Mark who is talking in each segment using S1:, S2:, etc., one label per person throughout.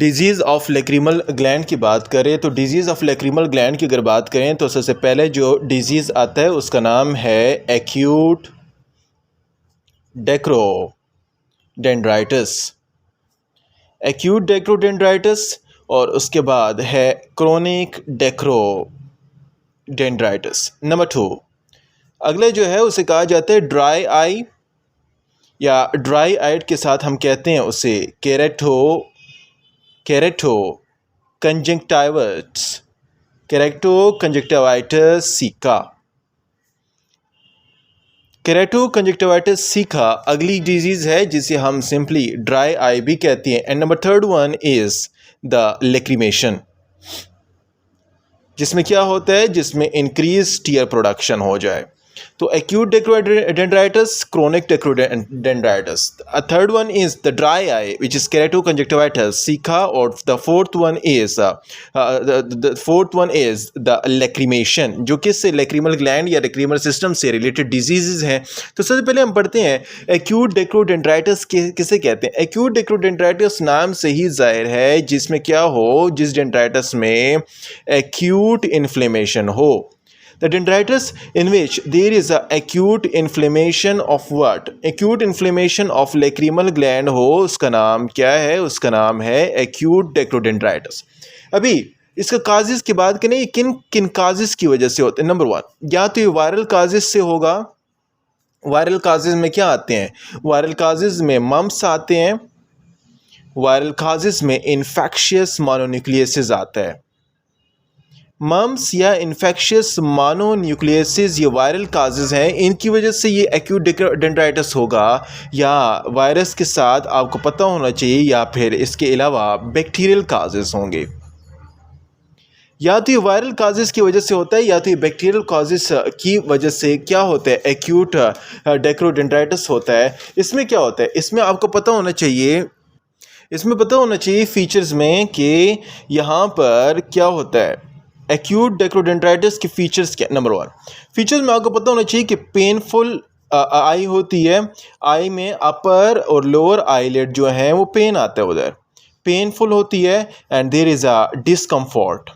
S1: Disease of lacrimal gland की बात करें तो डिजीज़ ऑफ लेक्रिमल ग्लैंड की अगर बात करें तो सबसे पहले जो डिजीज़ आता है उसका नाम है एक्यूट डेक्रोडेंड्राइटिस। एक्यूट डेक्रोडेंड्राइटिस और उसके बाद है क्रोनिक डेक्रोडेंड्राइटिस। नंबर 2 अगले जो है उसे कहा जाता है ड्राई आई या ड्राई आइड के साथ हम कहते हैं उसे केरेटो कंजक्टिवाइटिस सीका। केरेटोकंजक्टिवाइटिस सीका अगली डिजीज़ है जिसे हम सिंपली ड्राई आई भी कहते हैं। And number 3 one is the lacrimation, जिसमें क्या होता है, जिसमें इंक्रीज टीयर प्रोडक्शन हो जाए। तो acute dacryoadenitis, chronic dacryoadenitis. Third one is the dry eye which is keratoconjunctivitis sicca. और the fourth one is the lacrimation, जो किससे, लेक्रीमल ग्लैंड या लेक्रीमल सिस्टम से रिलेटेड डिजीज़ हैं। तो सबसे पहले हम पढ़ते हैं एक्यूट डेक्रोडेंड्राइटिस किसे कहते हैं। एक्यूट डेक्रोडेंड्राइटिस नाम से ही जाहिर है जिसमें क्या हो, जिस डेंड्राइटिस में एक्यूट इन्फ्लेमेशन हो। The dendritis in which there is a acute inflammation of what? Acute inflammation of lacrimal gland हो, उसका नाम क्या है, उसका नाम है acute डेक्रोडेंड्राइटिस। अभी इसका काजिज़ की बात करें, किन किन काजिज़ की वजह से होते हैं। नंबर 1, या तो ये वायरल काजिज़ से होगा। वायरल काजिज़ में क्या आते हैं, वायरल काजिज़ में मम्स आते हैं, वायरल काजिज़ में इन्फेक्शियस मोनोन्यूक्लियोसिस आता है। मम्स या इन्फेक्शियस मोनोन्यूक्लियोसिस ये वायरल काजेज़ हैं, इनकी वजह से ये एक्यूट डेंड्राइटिस होगा। या वायरस के साथ आपको पता होना चाहिए, या फिर इसके अलावा बैक्टीरियल काजेज़ होंगे। या तो ये वायरल काजेज़ की वजह से होता है, या तो ये बैक्टीरियल काजेज़ की वजह से क्या होता है, एक्यूट डेक्रोडेंड्राइटिस होता है। इसमें क्या होता है, इसमें आपको पता होना चाहिए, फीचर्स में कि यहाँ पर क्या होता है। एक्यूट डेक्रोडेंड्राइटिस के फीचर्स क्या। नंबर 1 फीचर्स में आपको पता होना चाहिए कि पेनफुल आई होती है। आई में अपर और लोअर आईलिड जो है वो पेन आता है, उधर पेनफुल होती है। And there is a discomfort,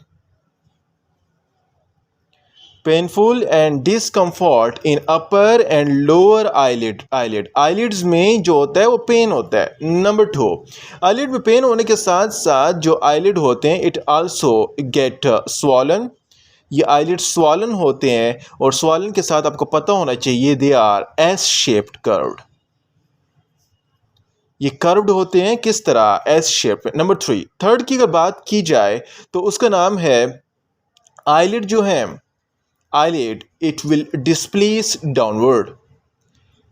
S1: painful and discomfort in upper and lower eyelids में जो होता है वो पेन होता है। नंबर 2 आईलिड में पेन होने के साथ साथ जो आईलिड होते हैं इट आल्सो गेट स्वॉलन, ये आईलिड स्वॉलन होते हैं। और स्वॉलन के साथ आपको पता होना चाहिए they R S shaped curved, ये कर्व्ड होते हैं किस तरह, एस शेप। नंबर 3 थर्ड की अगर बात की जाए तो उसका नाम है आईलिड जो है, eyelid it will displace downward,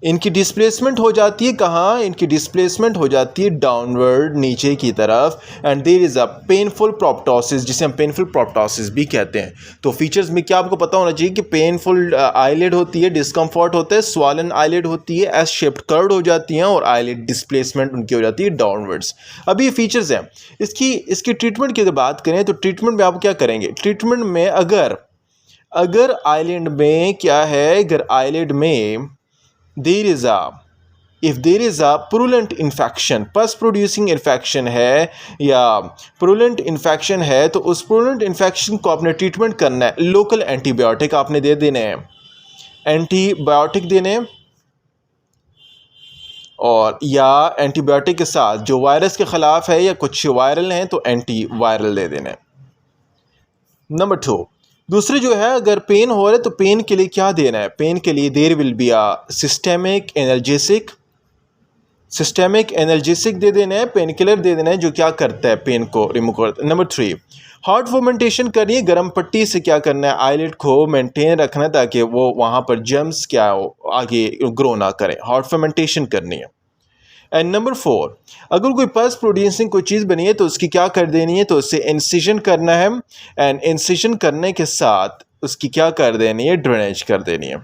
S1: इनकी डिस्प्लेसमेंट हो जाती है कहाँ, इनकी डिस्प्लेसमेंट हो जाती है डाउनवर्ड, नीचे की तरफ। And there is a painful proptosis, जिसे हम पेनफुल प्रोप्टोसिस भी कहते हैं। तो फीचर्स में क्या आपको पता होना चाहिए कि पेनफुल आईलिड होती है, डिस्कम्फर्ट होता है, स्वॉलन आईलिड होती है, एस शेप्ड कर्व्ड हो जाती हैं, और आईलिड डिस्प्लेसमेंट उनकी हो जाती है डाउनवर्ड्स। अब ये फीचर्स हैं। इसकी ट्रीटमेंट की अगर बात करें तो ट्रीटमेंट में आप क्या करेंगे, ट्रीटमेंट में अगर आईलिड में क्या है, अगर आईलिड में if there is a purulent infection, पस प्रोड्यूसिंग इन्फेक्शन है या पुरुलेंट इन्फेक्शन है, तो उस पुरुलेंट इन्फेक्शन को आपने ट्रीटमेंट करना है। लोकल एंटीबायोटिक आपने दे देने हैं, एंटीबायोटिक देने, और या एंटीबायोटिक के साथ जो वायरस के ख़िलाफ़ है या कुछ वायरल हैं तो एंटी वायरल दे देने। नंबर 2 दूसरे जो है, अगर पेन हो रहा है तो पेन के लिए क्या देना है, पेन के लिए there will be a systemic analgesic दे देना है, पेन किलर दे देना है जो क्या करता है, पेन को रिमूव करता है। नंबर 3 हॉट फर्मेंटेशन करनी है, गर्म पट्टी से क्या करना है, आईलिड को मेंटेन रखना है ताकि वो वहाँ पर जर्म्स क्या हो आगे ग्रो ना करें, हॉट फर्मेंटेशन करनी है। एंड नंबर 4 अगर कोई पस प्रोड्यूसिंग कोई चीज़ बनी है तो उसकी क्या कर देनी है, तो उससे इंसिजन करना है। एंड इंसिजन करने के साथ उसकी क्या कर देनी है, ड्रेनेज कर देनी है।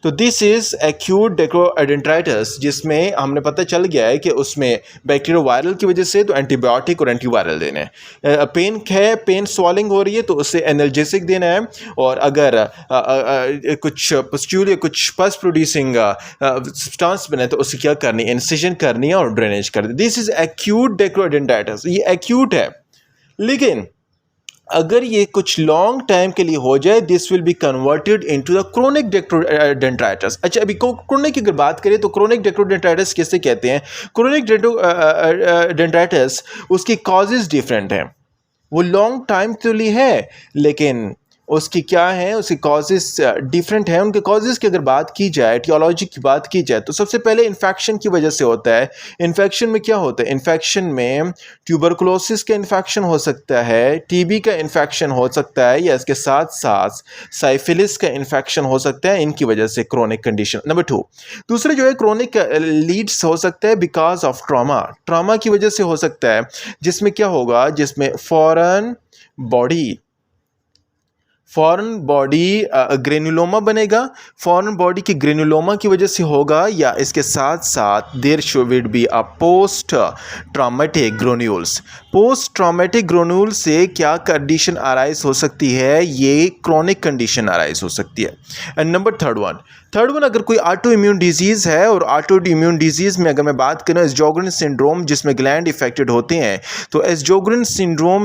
S1: तो दिस इज़ एक्यूट डेक्रोडेंड्राइटिस, जिसमें हमने पता चल गया है कि उसमें बैक्टीरिया वायरल की वजह से तो एंटीबायोटिक और एंटीवायरल देने हैं। पेन है, पेन स्वॉलिंग हो रही है तो उससे एनाल्जेसिक देना है, और अगर कुछ पस्ट्यूल या कुछ पस प्रोड्यूसिंग सब्सटेंस बने तो उसकी क्या करनी है, इंसिजन करनी है और ड्रेनेज कर दी। दिस इज़ एक्यूट डेक्रोडेंड्राइटिस, ये एक्यूट है। लेकिन अगर ये कुछ लॉन्ग टाइम के लिए हो जाए, this will be converted into the chronic dacryoadenitis. अच्छा, अभी क्रोनिक की अगर बात करें तो क्रोनिक डेक्रोडेंड्राइटिस किसे कहते हैं? क्रोनिक डेक्रोडेंड्राइटिस, उसकी कॉजेज डिफरेंट हैं। वो लॉन्ग टाइम के लिए है, लेकिन उसकी क्या है, उसकी कॉजेस डिफरेंट है। उनके कॉजेस की अगर बात की जाए, एटियोलॉजी की बात की जाए, तो सबसे पहले इन्फेक्शन की वजह से होता है। इन्फेक्शन में क्या होता है? इन्फेक्शन में ट्यूबरकुलोसिस का इन्फेक्शन हो सकता है, टीबी का इन्फेक्शन हो सकता है, या इसके साथ साथ साइफिलिस का इन्फेक्शन हो सकता है। इनकी वजह से क्रोनिक कंडीशन। नंबर 2, दूसरे जो है क्रोनिक लीड्स हो सकता है बिकॉज ऑफ ट्रॉमा। ट्रॉमा की वजह से हो सकता है, जिसमें क्या होगा, जिसमें फॉरेन बॉडी ग्रेनुलोमा बनेगा। फॉरेन बॉडी की ग्रेनुलोमा की वजह से होगा, या इसके साथ साथ there should be a post traumatic granules. Post traumatic granule से क्या कंडीशन अराइज हो सकती है? ये क्रोनिक कंडीशन अराइज हो सकती है। एंड नंबर थर्ड वन, अगर कोई ऑटो इम्यून डिजीज़ है, और ऑटो इम्यून डिजीज़ में अगर मैं बात करूँ एस्जोगरेन सिंड्रोम, जिसमें ग्लैंड इफेक्टेड होते हैं, तो एस्जोगरेन सिंड्रोम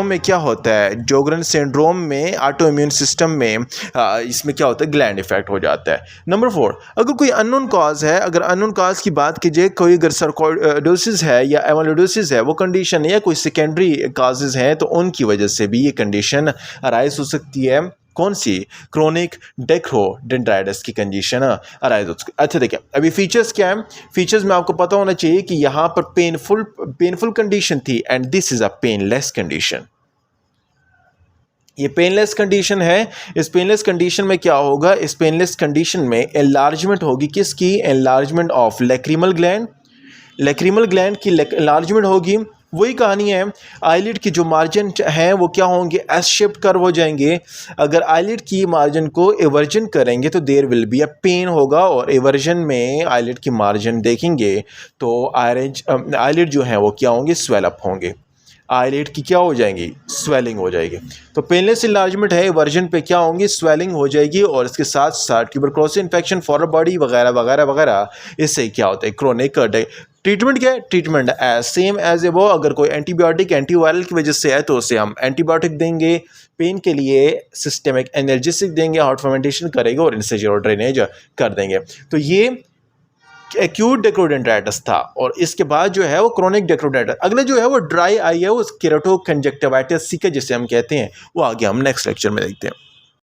S1: में क्या होता है? जोगरेन सिंड्रोम में ऑटो इम्यून सिस्टम में इसमें क्या होता है? ग्लैंड इफेक्ट हो जाता है। नंबर 4, अगर कोई अननोन कॉज है, अगर अननोन कॉज की बात कीजिए, कोई अगर सर्कोइडोसिस है या एमाइलोइडोसिस है, वो कंडीशन है, या कोई सेकेंडरी कॉजेज हैं, तो उनकी वजह से भी ये कंडीशन अराइज हो सकती है। कौन सी? क्रोनिक डेक्रोडेंड्राइटिस की कंडीशन अराइज हो सकती है। अच्छा देखिए, अभी फीचर्स क्या है? फीचर्स में आपको पता होना चाहिए कि यहाँ पर पेनफुल कंडीशन थी, and this is a painless condition. ये पेनलेस कंडीशन है। इस पेनलेस कंडीशन में क्या होगा? इस पेनलेस कंडीशन में एनलार्जमेंट होगी। किसकी? Enlargement of lacrimal gland. Lacrimal gland की एनलार्जमेंट होगी। वही कहानी है, आईलिड की जो मार्जिन हैं वो क्या होंगे? एस शेप्ड कर्व हो जाएंगे। अगर आईलिड की मार्जिन को एवर्जन करेंगे तो there will be a pain होगा, और एवर्जन में आईलिड की मार्जिन देखेंगे तो आईलिड जो है वो क्या होंगे? स्वेलअप होंगे। आईलिड की क्या हो जाएंगी? स्वेलिंग हो जाएगी। तो पेनलेस इन्लार्जमेंट है, वर्जन पे क्या होंगी? स्वेलिंग हो जाएगी, और इसके साथ साथ ट्यूबरकुलोसिस इन्फेक्शन, फॉरन बॉडी वगैरह वगैरह वगैरह। इससे क्या होता है? क्रोनिक। ट्रीटमेंट क्या है? ट्रीटमेंट सेम एज ए वो, अगर कोई एंटीबायोटिक एंटीवायरल की वजह से है तो उसे हम एंटीबायोटिक देंगे। पेन के लिए सिस्टेमिक एनाल्जेसिक देंगे, हार्ट फर्मेंटेशन करेंगे और इनसे और ड्रेनेज कर देंगे। तो ये एक्यूट डेक्रोडेंड्राइटिस था, और इसके बाद जो है वो क्रोनिक डेक्रोडेंड्राइटिस। अगले जो है वो ड्राई आई है, वो केराटोकंजक्टिवाइटिस जिसे हम कहते हैं, वो आगे हम नेक्स्ट लेक्चर में देखते हैं।